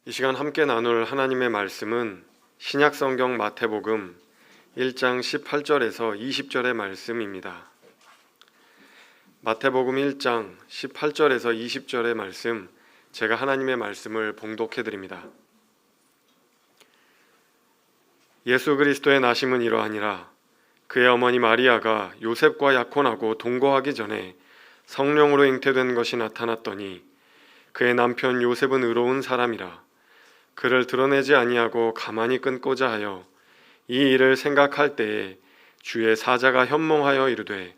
이 시간 함께 나눌 하나님의 말씀은 신약성경 마태복음 1장 18절에서 20절의 말씀입니다. 마태복음 1장 18절에서 20절의 말씀, 제가 하나님의 말씀을 봉독해 드립니다. 예수 그리스도의 나심은 이러하니라. 그의 어머니 마리아가 요셉과 약혼하고 동거하기 전에 성령으로 잉태된 것이 나타났더니 그의 남편 요셉은 의로운 사람이라. 그를 드러내지 아니하고 가만히 끊고자 하여 이 일을 생각할 때에 주의 사자가 현몽하여 이르되,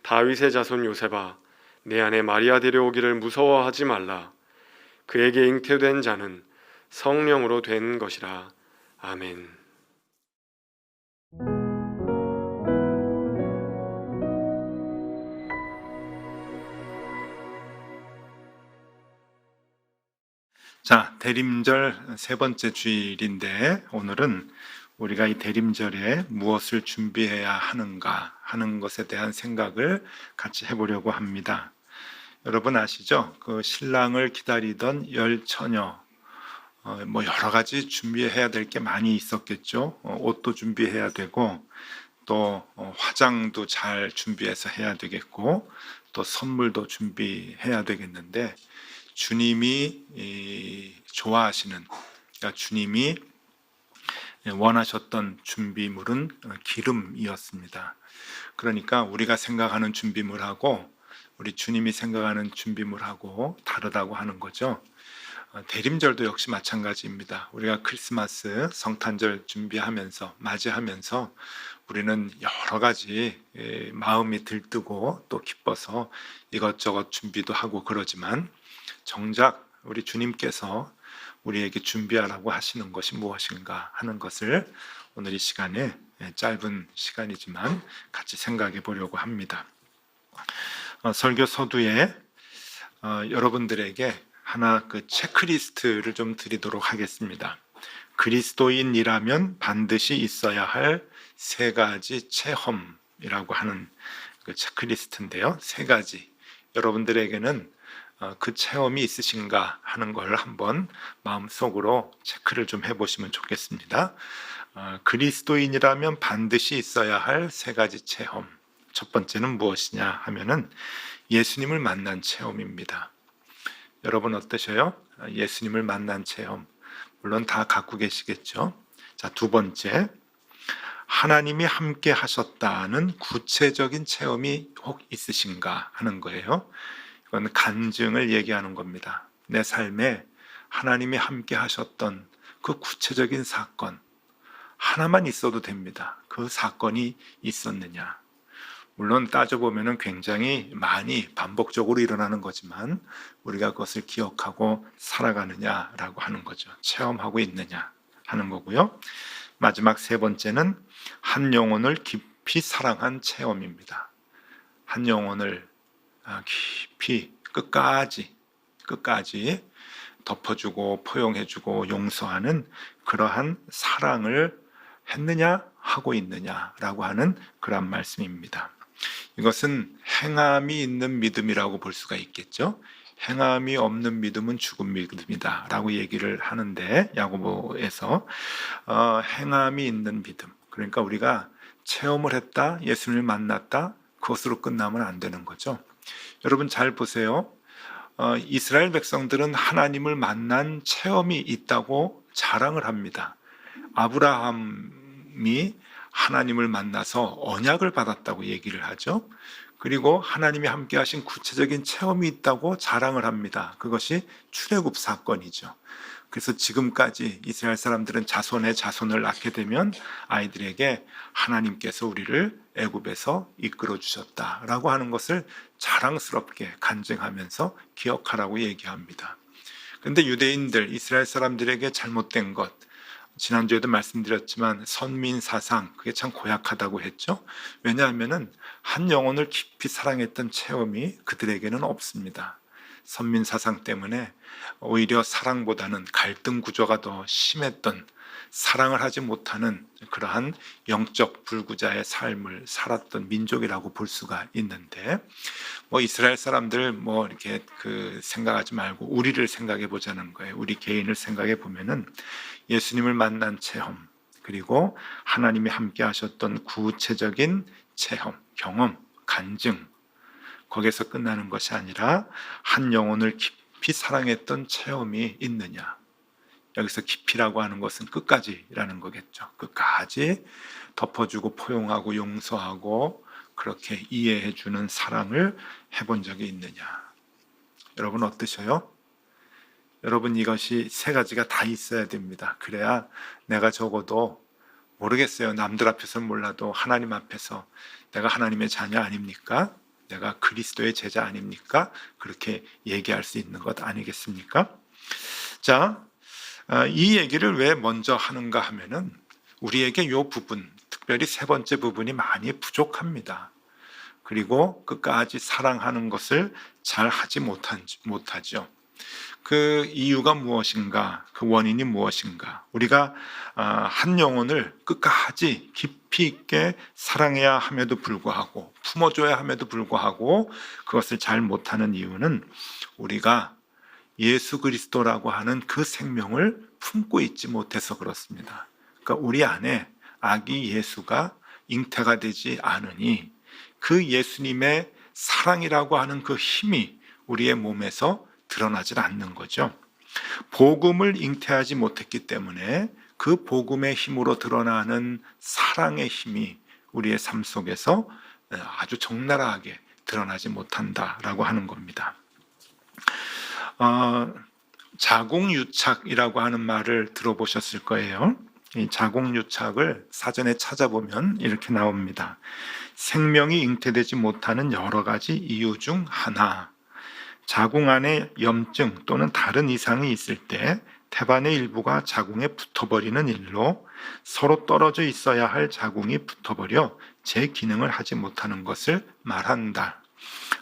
다윗의 자손 요셉아, 내 아내 마리아 데려오기를 무서워하지 말라. 그에게 잉태된 자는 성령으로 된 것이라. 아멘. 자, 대림절 세 번째 주일인데 오늘은 우리가 이 대림절에 무엇을 준비해야 하는가 하는 것에 대한 생각을 같이 해보려고 합니다. 여러분 아시죠? 그 신랑을 기다리던 열 처녀, 여러 가지 준비해야 될 게 많이 있었겠죠. 옷도 준비해야 되고 또 화장도 잘 준비해서 해야 되겠고 또 선물도 준비해야 되겠는데, 주님이 좋아하시는, 그러니까 주님이 원하셨던 준비물은 기름이었습니다. 그러니까 우리가 생각하는 준비물하고 우리 주님이 생각하는 준비물하고 다르다고 하는 거죠. 대림절도 역시 마찬가지입니다. 우리가 크리스마스, 성탄절 준비하면서, 맞이하면서 우리는 여러 가지 마음이 들뜨고 또 기뻐서 이것저것 준비도 하고 그러지만, 정작 우리 주님께서 우리에게 준비하라고 하시는 것이 무엇인가 하는 것을 오늘 이 시간에, 짧은 시간이지만 같이 생각해 보려고 합니다. 설교 서두에 여러분들에게 하나 체크리스트를 좀 드리도록 하겠습니다. 그리스도인이라면 반드시 있어야 할 세 가지 체험이라고 하는 그 체크리스트인데요. 세 가지. 여러분들에게는 그 체험이 있으신가 하는 걸 한번 마음속으로 체크를 좀 해보시면 좋겠습니다. 그리스도인이라면 반드시 있어야 할 세 가지 체험. 첫 번째는 무엇이냐 하면은 예수님을 만난 체험입니다. 여러분 어떠셔요? 예수님을 만난 체험. 물론 다 갖고 계시겠죠. 자, 두 번째, 하나님이 함께 하셨다는 구체적인 체험이 혹 있으신가 하는 거예요. 이건 간증을 얘기하는 겁니다. 내 삶에 하나님이 함께 하셨던 그 구체적인 사건 하나만 있어도 됩니다. 그 사건이 있었느냐. 물론 따져보면 굉장히 많이 반복적으로 일어나는 거지만 우리가 그것을 기억하고 살아가느냐라고 하는 거죠. 체험하고 있느냐 하는 거고요. 마지막 세 번째는 한 영혼을 깊이 사랑한 체험입니다. 한 영혼을 깊이 끝까지 덮어주고 포용해주고 용서하는 그러한 사랑을 했느냐 하고 있느냐라고 하는 그런 말씀입니다. 이것은 행함이 있는 믿음이라고 볼 수가 있겠죠. 행함이 없는 믿음은 죽은 믿음이다 라고 얘기를 하는데, 야고보에서 행함이 있는 믿음, 그러니까 우리가 체험을 했다, 예수님을 만났다, 그것으로 끝나면 안 되는 거죠. 여러분 잘 보세요. 이스라엘 백성들은 하나님을 만난 체험이 있다고 자랑을 합니다. 아브라함이 하나님을 만나서 언약을 받았다고 얘기를 하죠. 그리고 하나님이 함께 하신 구체적인 체험이 있다고 자랑을 합니다. 그것이 출애굽 사건이죠. 그래서 지금까지 이스라엘 사람들은 자손의 자손을 낳게 되면 아이들에게 하나님께서 우리를 애굽에서 이끌어 주셨다라고 하는 것을 자랑스럽게 간증하면서 기억하라고 얘기합니다. 그런데 유대인들, 이스라엘 사람들에게 잘못된 것, 지난주에도 말씀드렸지만 선민 사상, 그게 참 고약하다고 했죠. 왜냐하면 한 영혼을 깊이 사랑했던 체험이 그들에게는 없습니다. 선민 사상 때문에 오히려 사랑보다는 갈등 구조가 더 심했던, 사랑을 하지 못하는 그러한 영적 불구자의 삶을 살았던 민족이라고 볼 수가 있는데, 이스라엘 사람들 이렇게 생각하지 말고 우리를 생각해 보자는 거예요. 우리 개인을 생각해 보면은 예수님을 만난 체험, 그리고 하나님이 함께 하셨던 구체적인 체험, 경험, 간증, 거기에서 끝나는 것이 아니라 한 영혼을 깊이 사랑했던 체험이 있느냐. 여기서 깊이라고 하는 것은 끝까지라는 거겠죠. 끝까지 덮어주고 포용하고 용서하고 그렇게 이해해주는 사랑을 해본 적이 있느냐. 여러분 어떠셔요? 여러분, 이것이 세 가지가 다 있어야 됩니다. 그래야 내가 적어도, 모르겠어요, 남들 앞에서는 몰라도 하나님 앞에서 내가 하나님의 자녀 아닙니까? 내가 그리스도의 제자 아닙니까? 그렇게 얘기할 수 있는 것 아니겠습니까? 자, 이 얘기를 왜 먼저 하는가 하면은 우리에게 이 부분, 특별히 세 번째 부분이 많이 부족합니다. 그리고 끝까지 사랑하는 것을 잘 하지 못하죠. 그 이유가 무엇인가? 그 원인이 무엇인가? 우리가 한 영혼을 끝까지 깊이 있게 사랑해야 함에도 불구하고, 품어줘야 함에도 불구하고 그것을 잘 못하는 이유는 우리가 예수 그리스도라고 하는 그 생명을 품고 있지 못해서 그렇습니다. 그러니까 우리 안에 아기 예수가 잉태가 되지 않으니 그 예수님의 사랑이라고 하는 그 힘이 우리의 몸에서 드러나질 않는 거죠. 복음을 잉태하지 못했기 때문에 그 복음의 힘으로 드러나는 사랑의 힘이 우리의 삶 속에서 아주 적나라하게 드러나지 못한다라고 하는 겁니다. 자궁유착이라고 하는 말을 들어보셨을 거예요. 이 자궁유착을 사전에 찾아보면 이렇게 나옵니다. 생명이 잉태되지 못하는 여러 가지 이유 중 하나, 자궁 안에 염증 또는 다른 이상이 있을 때 태반의 일부가 자궁에 붙어버리는 일로 서로 떨어져 있어야 할 자궁이 붙어버려 제 기능을 하지 못하는 것을 말한다.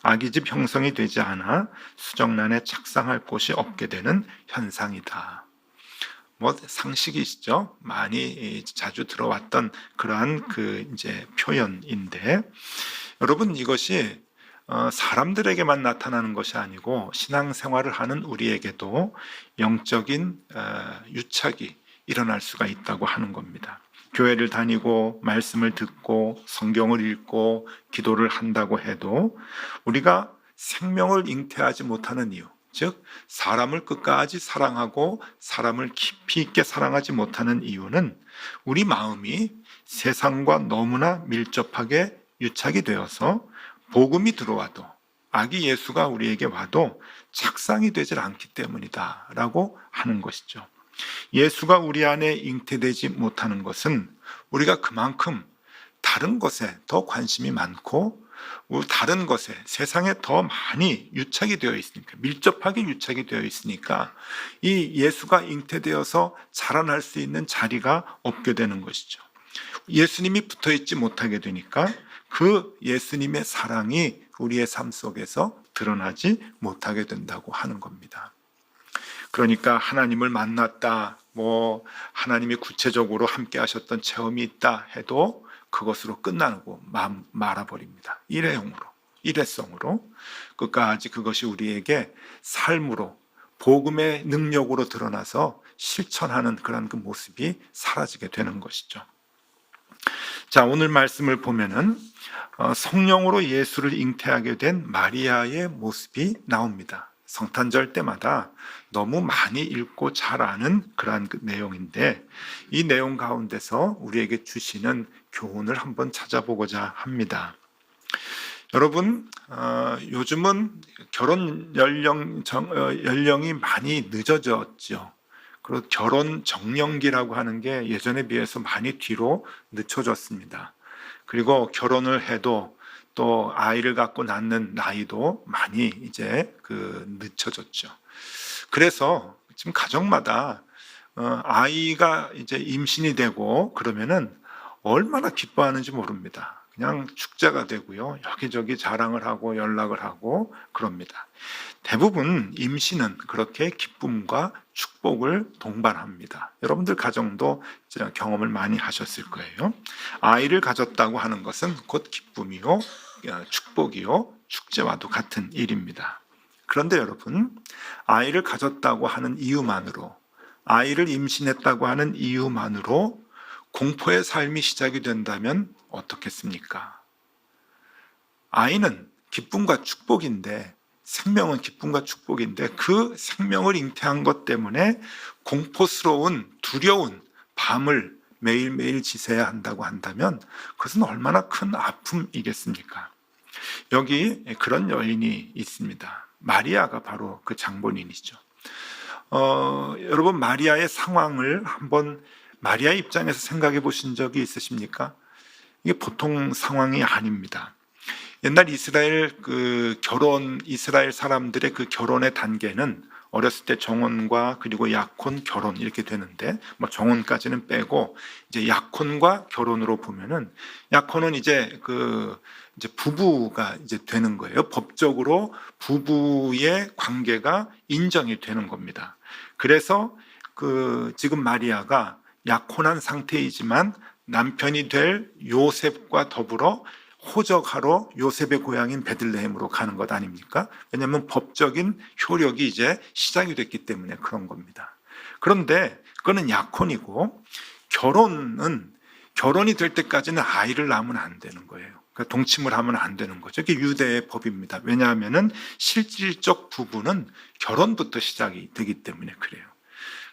아기집 형성이 되지 않아 수정란에 착상할 곳이 없게 되는 현상이다. 상식이시죠? 많이 자주 들어왔던 그러한 이제 표현인데, 여러분, 이것이 사람들에게만 나타나는 것이 아니고 신앙생활을 하는 우리에게도 영적인 유착이 일어날 수가 있다고 하는 겁니다. 교회를 다니고 말씀을 듣고 성경을 읽고 기도를 한다고 해도 우리가 생명을 잉태하지 못하는 이유, 즉 사람을 끝까지 사랑하고 사람을 깊이 있게 사랑하지 못하는 이유는 우리 마음이 세상과 너무나 밀접하게 유착이 되어서 복음이 들어와도, 아기 예수가 우리에게 와도 착상이 되질 않기 때문이다 라고 하는 것이죠. 예수가 우리 안에 잉태되지 못하는 것은 우리가 그만큼 다른 것에 더 관심이 많고 다른 것에, 세상에 더 많이 유착이 되어 있으니까, 밀접하게 유착이 되어 있으니까 이 예수가 잉태되어서 자라날 수 있는 자리가 없게 되는 것이죠. 예수님이 붙어 있지 못하게 되니까 그 예수님의 사랑이 우리의 삶 속에서 드러나지 못하게 된다고 하는 겁니다. 그러니까 하나님을 만났다, 하나님이 구체적으로 함께 하셨던 체험이 있다 해도 그것으로 끝나고 말아버립니다. 일회성으로 끝까지 그것이 우리에게 삶으로, 복음의 능력으로 드러나서 실천하는 그런 그 모습이 사라지게 되는 것이죠. 자, 오늘 말씀을 보면은 성령으로 예수를 잉태하게 된 마리아의 모습이 나옵니다. 성탄절 때마다 너무 많이 읽고 잘 아는 그러한 내용인데, 이 내용 가운데서 우리에게 주시는 교훈을 한번 찾아보고자 합니다. 여러분, 요즘은 결혼 연령이 많이 늦어졌죠. 그리고 결혼 정년기라고 하는 게 예전에 비해서 많이 뒤로 늦춰졌습니다. 그리고 결혼을 해도 또 아이를 갖고 낳는 나이도 많이 이제 늦춰졌죠. 그래서 지금 가정마다 아이가 이제 임신이 되고 그러면은 얼마나 기뻐하는지 모릅니다. 그냥 축제가 되고요. 여기저기 자랑을 하고 연락을 하고 그럽니다. 대부분 임신은 그렇게 기쁨과 축복을 동반합니다. 여러분들 가정도 경험을 많이 하셨을 거예요. 아이를 가졌다고 하는 것은 곧 기쁨이요, 축복이요, 축제와도 같은 일입니다. 그런데 여러분, 아이를 가졌다고 하는 이유만으로, 아이를 임신했다고 하는 이유만으로 공포의 삶이 시작이 된다면 어떻겠습니까? 아이는 기쁨과 축복인데, 생명은 기쁨과 축복인데 그 생명을 잉태한 것 때문에 공포스러운 두려운 밤을 매일매일 지새야 한다고 한다면 그것은 얼마나 큰 아픔이겠습니까? 여기 그런 여인이 있습니다. 마리아가 바로 그 장본인이죠. 여러분, 마리아의 상황을 한번 마리아 입장에서 생각해 보신 적이 있으십니까? 이게 보통 상황이 아닙니다. 옛날 이스라엘 이스라엘 사람들의 그 결혼의 단계는 어렸을 때 정혼과 그리고 약혼, 결혼 이렇게 되는데, 뭐 정혼까지는 빼고 이제 약혼과 결혼으로 보면은, 약혼은 이제 이제 부부가 이제 되는 거예요. 법적으로 부부의 관계가 인정이 되는 겁니다. 그래서 지금 마리아가 약혼한 상태이지만 남편이 될 요셉과 더불어 호적하러 요셉의 고향인 베들레헴으로 가는 것 아닙니까? 왜냐하면 법적인 효력이 이제 시작이 됐기 때문에 그런 겁니다. 그런데 그거는 약혼이고, 결혼이 될 때까지는 아이를 낳으면 안 되는 거예요. 그러니까 동침을 하면 안 되는 거죠. 이게 유대의 법입니다. 왜냐하면 실질적 부부는 결혼부터 시작이 되기 때문에 그래요.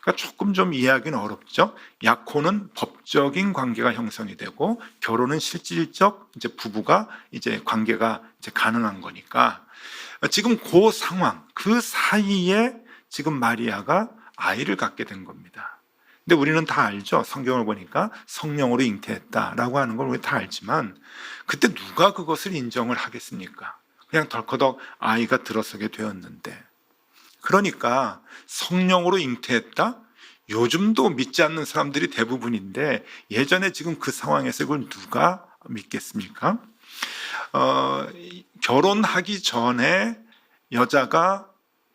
그러니까 조금 좀 이해하기는 어렵죠. 약혼은 법적인 관계가 형성이 되고, 결혼은 실질적 이제 부부가 이제 관계가 이제 가능한 거니까, 지금 그 상황, 그 사이에 지금 마리아가 아이를 갖게 된 겁니다. 근데 우리는 다 알죠. 성경을 보니까 성령으로 잉태했다라고 하는 걸 우리 다 알지만, 그때 누가 그것을 인정을 하겠습니까? 그냥 덜커덕 아이가 들어서게 되었는데. 그러니까 성령으로 잉태했다? 요즘도 믿지 않는 사람들이 대부분인데, 예전에 지금 그 상황에서 이걸 누가 믿겠습니까? 결혼하기 전에 여자가,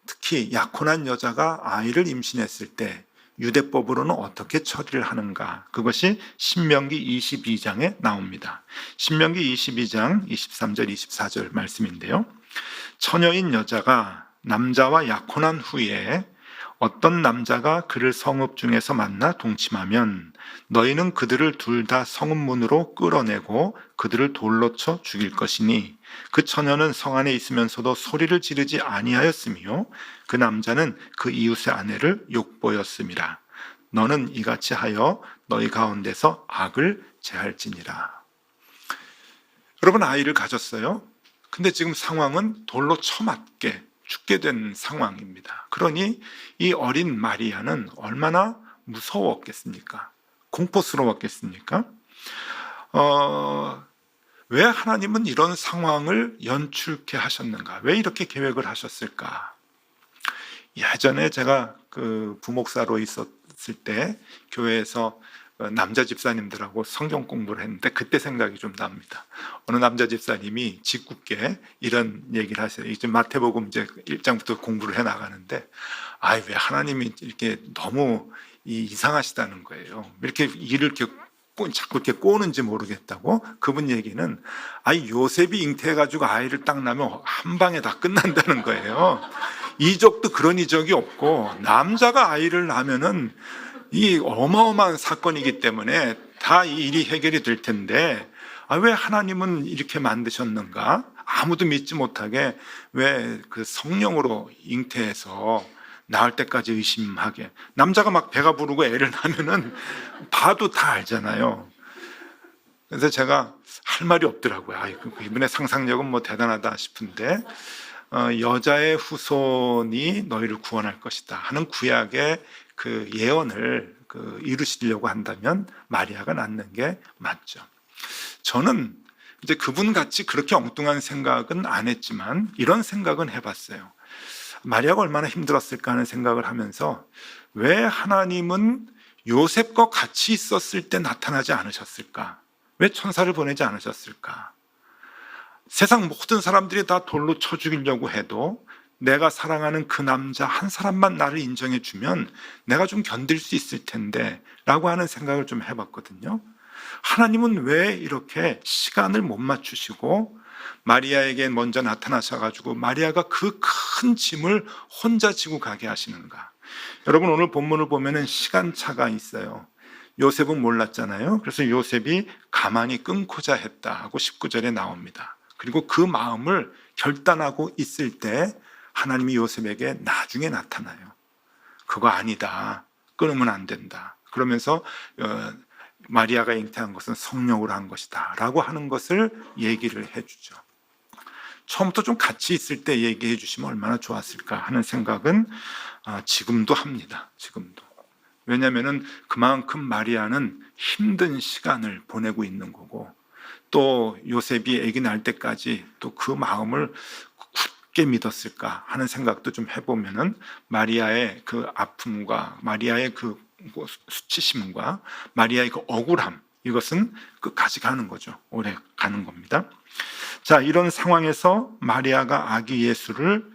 특히 약혼한 여자가 아이를 임신했을 때 유대법으로는 어떻게 처리를 하는가? 그것이 신명기 22장에 나옵니다. 신명기 22장 23절 24절 말씀인데요. 처녀인 여자가 남자와 약혼한 후에 어떤 남자가 그를 성읍 중에서 만나 동침하면 너희는 그들을 둘 다 성읍문으로 끌어내고 그들을 돌로 쳐 죽일 것이니, 그 처녀는 성 안에 있으면서도 소리를 지르지 아니하였으며 그 남자는 그 이웃의 아내를 욕보였음이라. 너는 이같이 하여 너희 가운데서 악을 제할지니라. 여러분, 아이를 가졌어요. 근데 지금 상황은 돌로 쳐맞게 죽게 된 상황입니다. 그러니 이 어린 마리아는 얼마나 무서웠겠습니까? 공포스러웠겠습니까? 왜 하나님은 이런 상황을 연출케 하셨는가? 왜 이렇게 계획을 하셨을까? 예전에 제가 부목사로 있었을 때 교회에서 남자 집사님들하고 성경 공부를 했는데 그때 생각이 좀 납니다. 어느 남자 집사님이 짓궂게 이런 얘기를 하세요. 이제 마태복음 이제 1장부터 공부를 해 나가는데, 왜 하나님이 이렇게 너무 이상하시다는 거예요. 이렇게 일을 이렇게 자꾸 이렇게 꼬는지 모르겠다고. 그분 얘기는 요셉이 잉태해가지고 아이를 딱 낳으면 한 방에 다 끝난다는 거예요. 이적도 그런 이적이 없고, 남자가 아이를 낳으면은 이 어마어마한 사건이기 때문에 다 이 일이 해결이 될 텐데, 왜 하나님은 이렇게 만드셨는가? 아무도 믿지 못하게 왜 그 성령으로 잉태해서 낳을 때까지 의심하게. 남자가 막 배가 부르고 애를 낳으면은 봐도 다 알잖아요. 그래서 제가 할 말이 없더라고요. 이분의 상상력은 뭐 대단하다 싶은데, 여자의 후손이 너희를 구원할 것이다 하는 구약의 그 예언을 이루시려고 한다면 마리아가 낳는 게 맞죠. 저는 이제 그분 같이 그렇게 엉뚱한 생각은 안 했지만 이런 생각은 해봤어요. 마리아가 얼마나 힘들었을까 하는 생각을 하면서, 왜 하나님은 요셉과 같이 있었을 때 나타나지 않으셨을까? 왜 천사를 보내지 않으셨을까? 세상 모든 사람들이 다 돌로 쳐 죽이려고 해도 내가 사랑하는 그 남자 한 사람만 나를 인정해 주면 내가 좀 견딜 수 있을 텐데 라고 하는 생각을 좀 해봤거든요. 하나님은 왜 이렇게 시간을 못 맞추시고 마리아에게 먼저 나타나셔가지고 마리아가 그 큰 짐을 혼자 지고 가게 하시는가? 여러분, 오늘 본문을 보면은 시간차가 있어요. 요셉은 몰랐잖아요. 그래서 요셉이 가만히 끊고자 했다 하고 19절에 나옵니다. 그리고 그 마음을 결단하고 있을 때 하나님이 요셉에게 나중에 나타나요. 그거 아니다. 끊으면 안 된다. 그러면서 마리아가 잉태한 것은 성령으로 한 것이다 라고 하는 것을 얘기를 해주죠. 처음부터 좀 같이 있을 때 얘기해 주시면 얼마나 좋았을까 하는 생각은 지금도 합니다. 지금도. 왜냐하면 그만큼 마리아는 힘든 시간을 보내고 있는 거고, 또 요셉이 아기 낳을 때까지 또 그 마음을 굳게 믿었을까 하는 생각도 좀 해보면은 마리아의 그 아픔과 마리아의 그 수치심과 마리아의 그 억울함, 이것은 끝까지 가는 거죠. 오래 가는 겁니다. 자, 이런 상황에서 마리아가 아기 예수를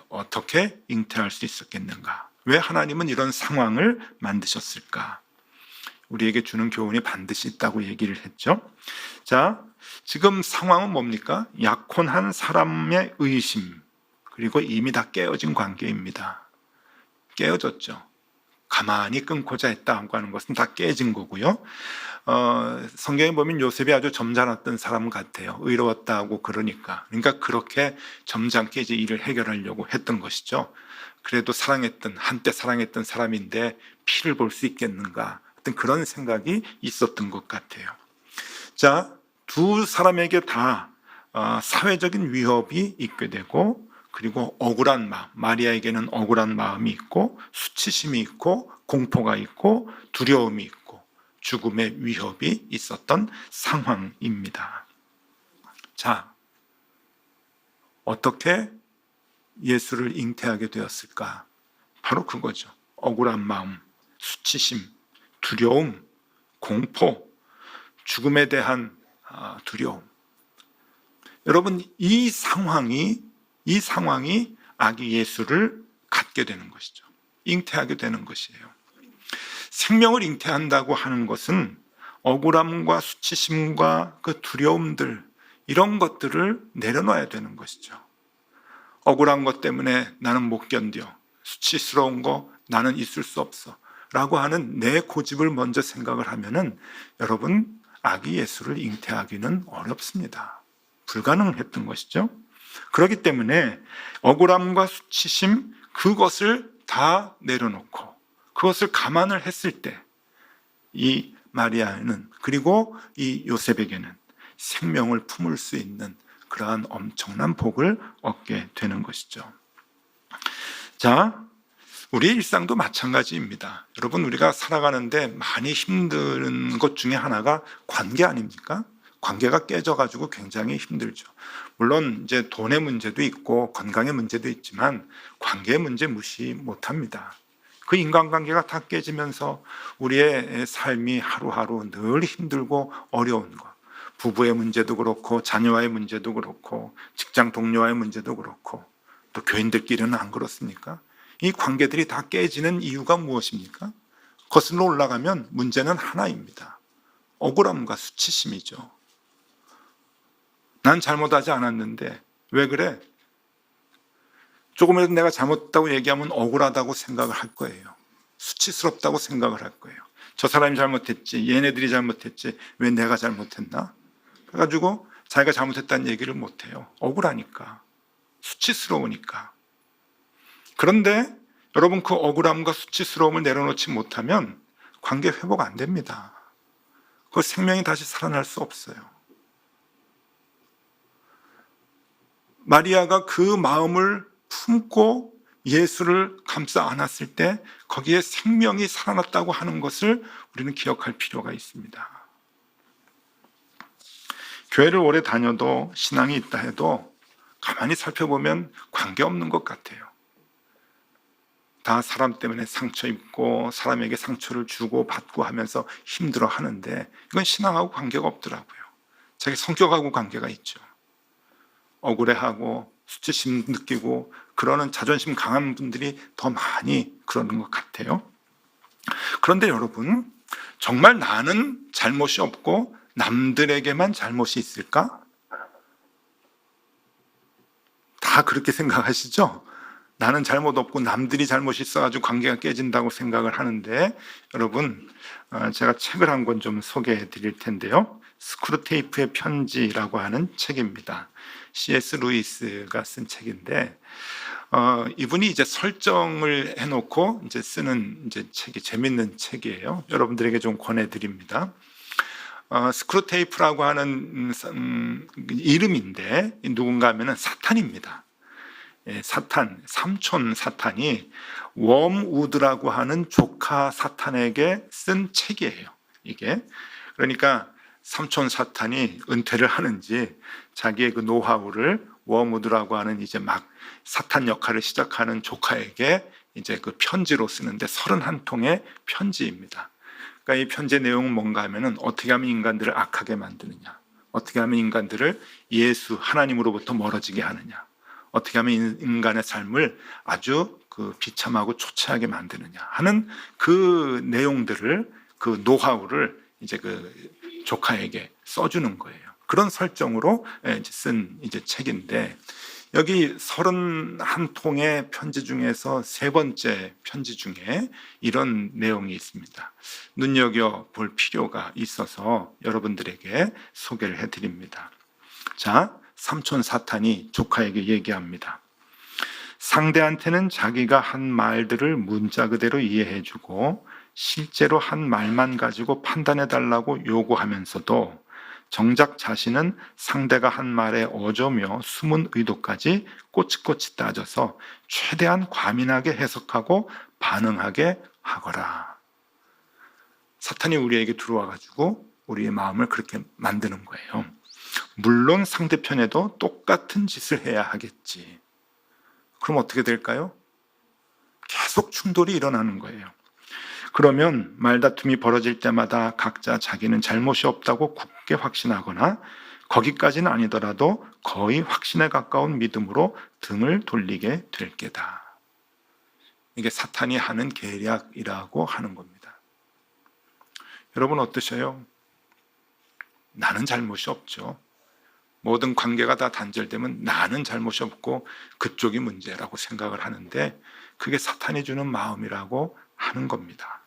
어떻게 잉태할 수 있었겠는가? 왜 하나님은 이런 상황을 만드셨을까? 우리에게 주는 교훈이 반드시 있다고 얘기를 했죠. 자, 지금 상황은 뭡니까? 약혼한 사람의 의심, 그리고 이미 다 깨어진 관계입니다. 깨어졌죠. 가만히 끊고자 했다고 하는 것은 다 깨진 거고요. 성경에 보면 요셉이 아주 점잖았던 사람 같아요. 의로웠다고 그러니까. 그러니까 그렇게 점잖게 이제 일을 해결하려고 했던 것이죠. 그래도 한때 사랑했던 사람인데 피를 볼 수 있겠는가? 어떤 그런 생각이 있었던 것 같아요. 자, 두 사람에게 다 사회적인 위협이 있게 되고, 그리고 억울한 마음, 마리아에게는 억울한 마음이 있고 수치심이 있고 공포가 있고 두려움이 있고 죽음의 위협이 있었던 상황입니다. 자, 어떻게 예수를 잉태하게 되었을까? 바로 그거죠. 억울한 마음, 수치심, 두려움, 공포, 죽음에 대한 두려움. 여러분, 이 상황이 아기 예수를 갖게 되는 것이죠. 잉태하게 되는 것이에요. 생명을 잉태한다고 하는 것은 억울함과 수치심과 그 두려움들, 이런 것들을 내려놔야 되는 것이죠. 억울한 것 때문에 나는 못 견뎌, 수치스러운 거 나는 있을 수 없어 라고 하는 내 고집을 먼저 생각을 하면은 여러분, 아기 예수를 잉태하기는 어렵습니다. 불가능했던 것이죠. 그렇기 때문에 억울함과 수치심, 그것을 다 내려놓고 그것을 감안을 했을 때 이 마리아는, 그리고 이 요셉에게는 생명을 품을 수 있는 그러한 엄청난 복을 얻게 되는 것이죠. 자, 우리의 일상도 마찬가지입니다. 여러분, 우리가 살아가는데 많이 힘든 것 중에 하나가 관계 아닙니까? 관계가 깨져가지고 굉장히 힘들죠. 물론 이제 돈의 문제도 있고 건강의 문제도 있지만 관계의 문제 무시 못합니다. 그 인간관계가 다 깨지면서 우리의 삶이 하루하루 늘 힘들고 어려운 것, 부부의 문제도 그렇고 자녀와의 문제도 그렇고 직장 동료와의 문제도 그렇고 또 교인들끼리는 안 그렇습니까? 이 관계들이 다 깨지는 이유가 무엇입니까? 거슬러 올라가면 문제는 하나입니다. 억울함과 수치심이죠. 난 잘못하지 않았는데 왜 그래? 조금이라도 내가 잘못했다고 얘기하면 억울하다고 생각을 할 거예요. 수치스럽다고 생각을 할 거예요. 저 사람이 잘못했지, 얘네들이 잘못했지, 왜 내가 잘못했나? 그래가지고 자기가 잘못했다는 얘기를 못해요. 억울하니까, 수치스러우니까. 그런데 여러분, 그 억울함과 수치스러움을 내려놓지 못하면 관계 회복 안 됩니다. 그 생명이 다시 살아날 수 없어요. 마리아가 그 마음을 품고 예수를 감싸 안았을 때 거기에 생명이 살아났다고 하는 것을 우리는 기억할 필요가 있습니다. 교회를 오래 다녀도 신앙이 있다 해도 가만히 살펴보면 관계없는 것 같아요. 다 사람 때문에 상처 입고 사람에게 상처를 주고 받고 하면서 힘들어 하는데 이건 신앙하고 관계가 없더라고요. 자기 성격하고 관계가 있죠. 억울해하고 수치심 느끼고 그러는 자존심 강한 분들이 더 많이 그러는 것 같아요. 그런데 여러분, 정말 나는 잘못이 없고 남들에게만 잘못이 있을까? 다 그렇게 생각하시죠? 나는 잘못 없고 남들이 잘못이 있어가지고 관계가 깨진다고 생각을 하는데, 여러분, 제가 책을 한 권 좀 소개해 드릴 텐데요. 스크루테이프의 편지라고 하는 책입니다. C.S. 루이스가 쓴 책인데, 이분이 이제 설정을 해놓고 이제 쓰는 이제 책이 재밌는 책이에요. 여러분들에게 좀 권해드립니다. 스크루테이프라고 하는 이름인데 누군가 하면은 사탄입니다. 사탄, 삼촌 사탄이 웜우드라고 하는 조카 사탄에게 쓴 책이에요. 이게 그러니까 삼촌 사탄이 은퇴를 하는지 자기의 그 노하우를 웜우드라고 하는 이제 막 사탄 역할을 시작하는 조카에게 이제 그 편지로 쓰는데 31통의 편지입니다. 그러니까 이 편지의 내용은 뭔가 하면은 어떻게 하면 인간들을 악하게 만드느냐, 어떻게 하면 인간들을 예수 하나님으로부터 멀어지게 하느냐, 어떻게 하면 인간의 삶을 아주 그 비참하고 초췌하게 만드느냐 하는 그 내용들을, 그 노하우를 이제 그 조카에게 써주는 거예요. 그런 설정으로 쓴 이제 책인데, 여기 31통의 편지 중에서 세 번째 편지 중에 이런 내용이 있습니다. 눈여겨볼 필요가 있어서 여러분들에게 소개를 해드립니다. 자, 삼촌 사탄이 조카에게 얘기합니다. 상대한테는 자기가 한 말들을 문자 그대로 이해해주고 실제로 한 말만 가지고 판단해달라고 요구하면서도 정작 자신은 상대가 한 말에 어조며 숨은 의도까지 꼬치꼬치 따져서 최대한 과민하게 해석하고 반응하게 하거라. 사탄이 우리에게 들어와가지고 우리의 마음을 그렇게 만드는 거예요. 물론 상대편에도 똑같은 짓을 해야 하겠지. 그럼 어떻게 될까요? 계속 충돌이 일어나는 거예요. 그러면 말다툼이 벌어질 때마다 각자 자기는 잘못이 없다고 굳게 확신하거나 거기까지는 아니더라도 거의 확신에 가까운 믿음으로 등을 돌리게 될 게다. 이게 사탄이 하는 계략이라고 하는 겁니다. 여러분 어떠셔요? 나는 잘못이 없죠. 모든 관계가 다 단절되면 나는 잘못이 없고 그쪽이 문제라고 생각을 하는데 그게 사탄이 주는 마음이라고 하는 겁니다.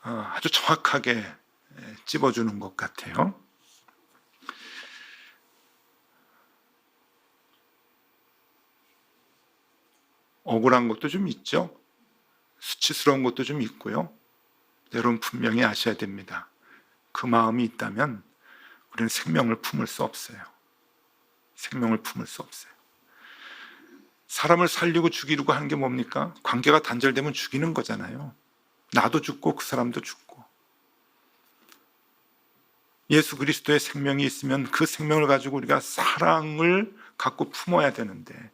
아주 정확하게 찝어주는 것 같아요. 억울한 것도 좀 있죠. 수치스러운 것도 좀 있고요. 여러분 분명히 아셔야 됩니다. 그 마음이 있다면 우리는 생명을 품을 수 없어요. 생명을 품을 수 없어요. 사람을 살리고 죽이려고 하는 게 뭡니까? 관계가 단절되면 죽이는 거잖아요. 나도 죽고 그 사람도 죽고. 예수 그리스도의 생명이 있으면 그 생명을 가지고 우리가 사랑을 갖고 품어야 되는데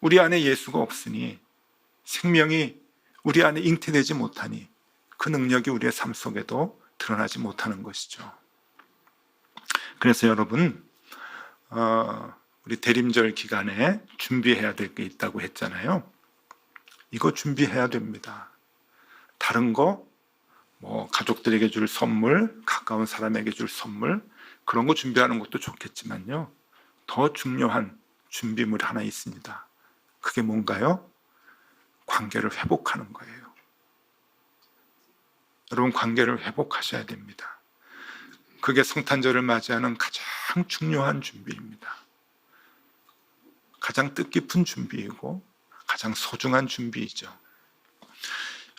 우리 안에 예수가 없으니 생명이 우리 안에 잉태되지 못하니 그 능력이 우리의 삶 속에도 드러나지 못하는 것이죠. 그래서 여러분 우리 대림절 기간에 준비해야 될 게 있다고 했잖아요. 이거 준비해야 됩니다. 다른 거 뭐 가족들에게 줄 선물, 가까운 사람에게 줄 선물 그런 거 준비하는 것도 좋겠지만요. 더 중요한 준비물이 하나 있습니다. 그게 뭔가요? 관계를 회복하는 거예요. 여러분 관계를 회복하셔야 됩니다. 그게 성탄절을 맞이하는 가장 중요한 준비입니다. 가장 뜻깊은 준비이고 가장 소중한 준비이죠.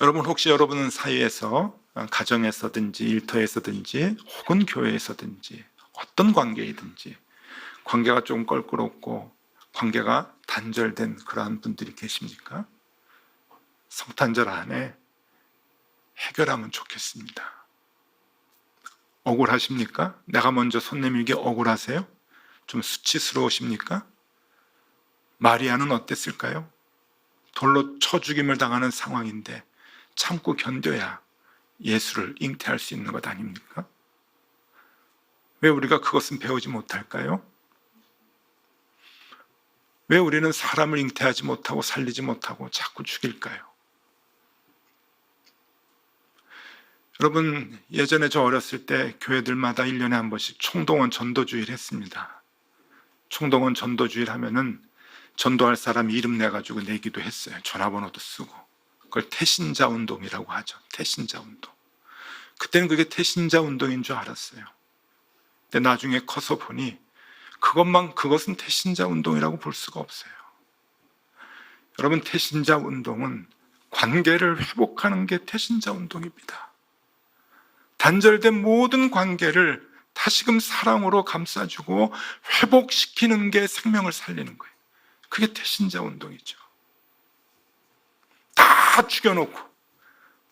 여러분 혹시 여러분 사이에서 가정에서든지 일터에서든지 혹은 교회에서든지 어떤 관계이든지 관계가 좀 껄끄럽고 관계가 단절된 그러한 분들이 계십니까? 성탄절 안에 해결하면 좋겠습니다. 억울하십니까? 내가 먼저 손 내밀기 억울하세요? 좀 수치스러우십니까? 마리아는 어땠을까요? 돌로 쳐 죽임을 당하는 상황인데 참고 견뎌야 예수를 잉태할 수 있는 것 아닙니까? 왜 우리가 그것은 배우지 못할까요? 왜 우리는 사람을 잉태하지 못하고 살리지 못하고 자꾸 죽일까요? 여러분, 예전에 저 어렸을 때 교회들마다 1년에 한 번씩 총동원 전도주일 했습니다. 총동원 전도주일 하면은 전도할 사람 이름 내가지고 내기도 했어요. 전화번호도 쓰고. 그걸 태신자 운동이라고 하죠. 태신자 운동. 그때는 그게 태신자 운동인 줄 알았어요. 근데 나중에 커서 보니 그것은 태신자 운동이라고 볼 수가 없어요. 여러분, 태신자 운동은 관계를 회복하는 게 태신자 운동입니다. 단절된 모든 관계를 다시금 사랑으로 감싸주고 회복시키는 게 생명을 살리는 거예요. 그게 태신자 운동이죠. 다 죽여놓고,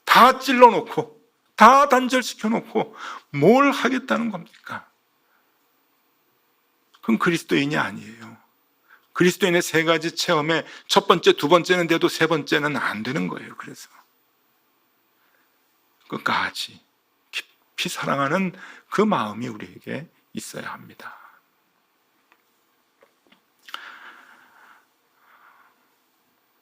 다 찔러놓고, 다 단절시켜놓고 뭘 하겠다는 겁니까? 그건 그리스도인이 아니에요. 그리스도인의 세 가지 체험에 첫 번째, 두 번째는 돼도 세 번째는 안 되는 거예요. 그래서 끝까지 깊이 사랑하는 그 마음이 우리에게 있어야 합니다.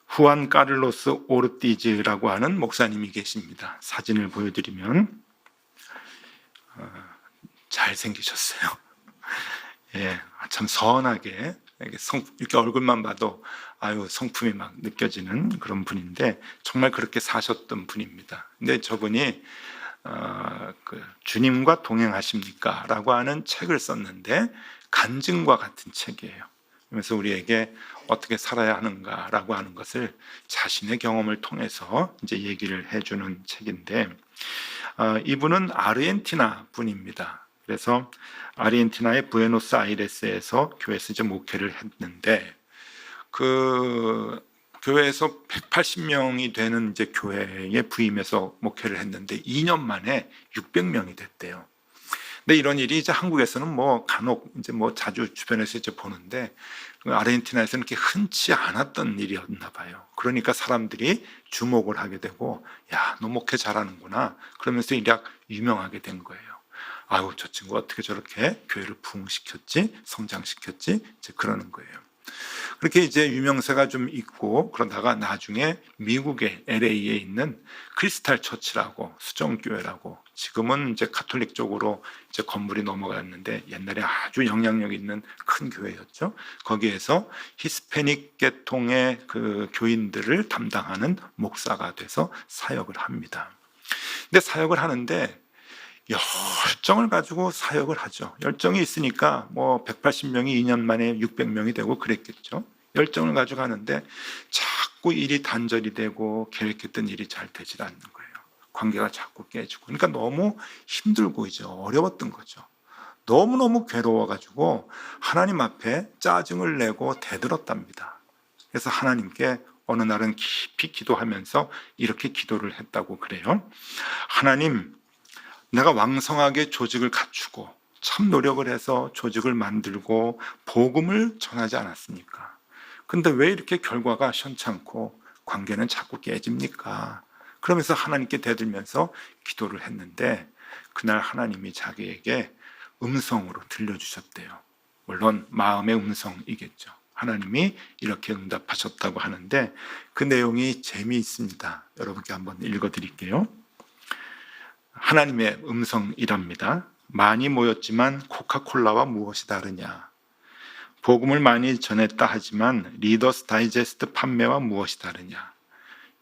후안 까를로스 오르티즈라고 하는 목사님이 계십니다. 사진을 보여드리면 잘생기셨어요. 예, 참 선하게 이렇게 얼굴만 봐도 성품이 막 느껴지는 그런 분인데 정말 그렇게 사셨던 분입니다. 근데 저분이 주님과 동행하십니까? 라고 하는 책을 썼는데 간증과 같은 책이에요. 그래서 우리에게 어떻게 살아야 하는가라고 하는 것을 자신의 경험을 통해서 이제 얘기를 해주는 책인데 이분은 아르헨티나 분입니다. 그래서 아르헨티나의 부에노스아이레스에서 교회에서 이제 목회를 했는데 그 교회에서 180명이 되는 이제 교회에 부임해서 목회를 했는데 2년 만에 600명이 됐대요. 근데 이런 일이 이제 한국에서는 뭐 간혹 이제 뭐 자주 주변에서 이제 보는데 아르헨티나에서는 이렇게 흔치 않았던 일이었나 봐요. 그러니까 사람들이 주목을 하게 되고, 야, 너 목회 잘하는구나. 그러면서 일약 유명하게 된 거예요. 아유, 저 친구 어떻게 저렇게 교회를 부흥시켰지, 성장시켰지, 이제 그러는 거예요. 그렇게 이제 유명세가 좀 있고 그러다가 나중에 미국의 LA에 있는 크리스탈 처치라고 수정교회라고 지금은 이제 카톨릭 쪽으로 이제 건물이 넘어갔는데 옛날에 아주 영향력 있는 큰 교회였죠. 거기에서 히스패닉 계통의 그 교인들을 담당하는 목사가 돼서 사역을 합니다. 근데 사역을 하는데 열정을 가지고 사역을 하죠. 열정이 있으니까 뭐 180명이 2년 만에 600명이 되고 그랬겠죠. 열정을 가지고 하는데 자꾸 일이 단절이 되고 계획했던 일이 잘 되질 않는 거예요. 관계가 자꾸 깨지고. 그러니까 너무 힘들고 이제 어려웠던 거죠. 너무너무 괴로워가지고 하나님 앞에 짜증을 내고 대들었답니다. 그래서 하나님께 어느 날은 깊이 기도하면서 이렇게 기도를 했다고 그래요. 하나님, 내가 왕성하게 조직을 갖추고 참 노력을 해서 조직을 만들고 복음을 전하지 않았습니까? 근데 왜 이렇게 결과가 시원찮고 관계는 자꾸 깨집니까? 그러면서 하나님께 대들면서 기도를 했는데 그날 하나님이 자기에게 음성으로 들려주셨대요. 물론 마음의 음성이겠죠. 하나님이 이렇게 응답하셨다고 하는데 그 내용이 재미있습니다. 여러분께 한번 읽어드릴게요. 하나님의 음성이랍니다. 많이 모였지만 코카콜라와 무엇이 다르냐? 복음을 많이 전했다 하지만 리더스 다이제스트 판매와 무엇이 다르냐?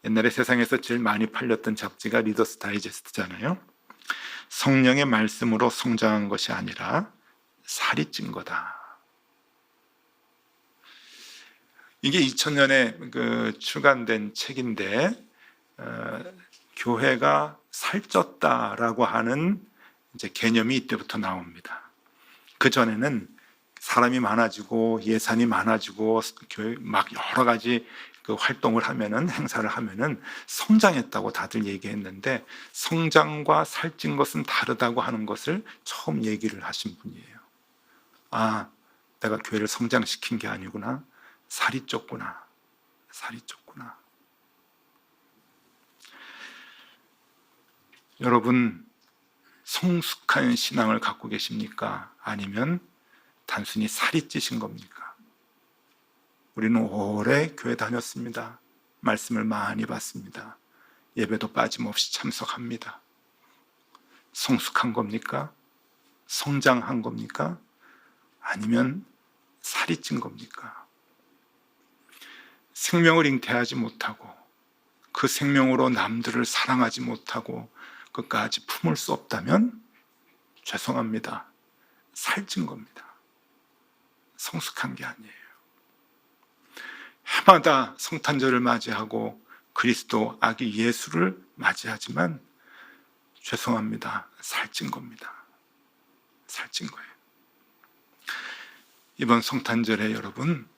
옛날에 세상에서 제일 많이 팔렸던 잡지가 리더스 다이제스트잖아요. 성령의 말씀으로 성장한 것이 아니라 살이 찐 거다. 이게 2000년에 출간된 책인데 교회가 살쪘다라고 하는 이제 개념이 이때부터 나옵니다. 그 전에는 사람이 많아지고 예산이 많아지고 교회 막 여러 가지 그 활동을 하면은 행사를 하면은 성장했다고 다들 얘기했는데 성장과 살찐 것은 다르다고 하는 것을 처음 얘기를 하신 분이에요. 아, 내가 교회를 성장시킨 게 아니구나. 살이 쪘구나. 살이 쪘구나. 여러분 성숙한 신앙을 갖고 계십니까? 아니면 단순히 살이 찌신 겁니까? 우리는 오래 교회 다녔습니다. 말씀을 많이 받습니다. 예배도 빠짐없이 참석합니다. 성숙한 겁니까? 성장한 겁니까? 아니면 살이 찐 겁니까? 생명을 잉태하지 못하고 그 생명으로 남들을 사랑하지 못하고 끝까지 품을 수 없다면 죄송합니다. 살찐 겁니다. 성숙한 게 아니에요. 해마다 성탄절을 맞이하고 그리스도 아기 예수를 맞이하지만 죄송합니다. 살찐 겁니다. 살찐 거예요. 이번 성탄절에 여러분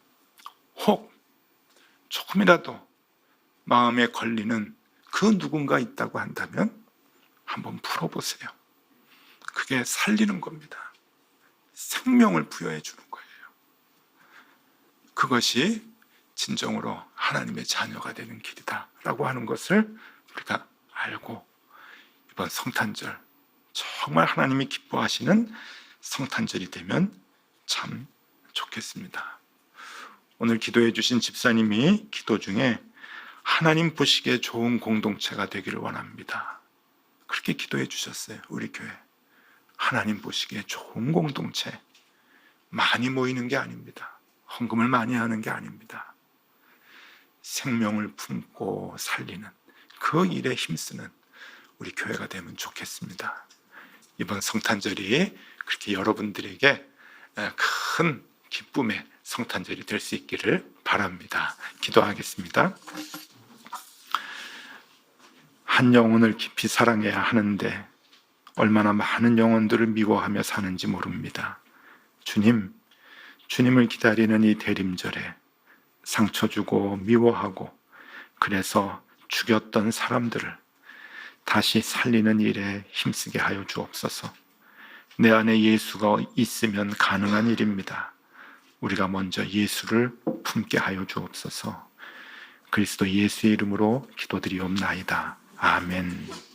혹 조금이라도 마음에 걸리는 그 누군가 있다고 한다면 한번 풀어보세요. 그게 살리는 겁니다. 생명을 부여해 주는 거예요. 그것이 진정으로 하나님의 자녀가 되는 길이다라고 하는 것을 우리가 알고 이번 성탄절 정말 하나님이 기뻐하시는 성탄절이 되면 참 좋겠습니다. 오늘 기도해 주신 집사님이 기도 중에 하나님 보시기에 좋은 공동체가 되기를 원합니다. 그렇게 기도해 주셨어요. 우리 교회 하나님 보시기에 좋은 공동체, 많이 모이는 게 아닙니다. 헌금을 많이 하는 게 아닙니다. 생명을 품고 살리는 그 일에 힘쓰는 우리 교회가 되면 좋겠습니다. 이번 성탄절이 그렇게 여러분들에게 큰 기쁨의 성탄절이 될 수 있기를 바랍니다. 기도하겠습니다. 한 영혼을 깊이 사랑해야 하는데 얼마나 많은 영혼들을 미워하며 사는지 모릅니다. 주님을 기다리는 이 대림절에 상처 주고 미워하고 그래서 죽였던 사람들을 다시 살리는 일에 힘쓰게 하여 주옵소서. 내 안에 예수가 있으면 가능한 일입니다. 우리가 먼저 예수를 품게 하여 주옵소서. 그리스도 예수의 이름으로 기도드리옵나이다. 아멘.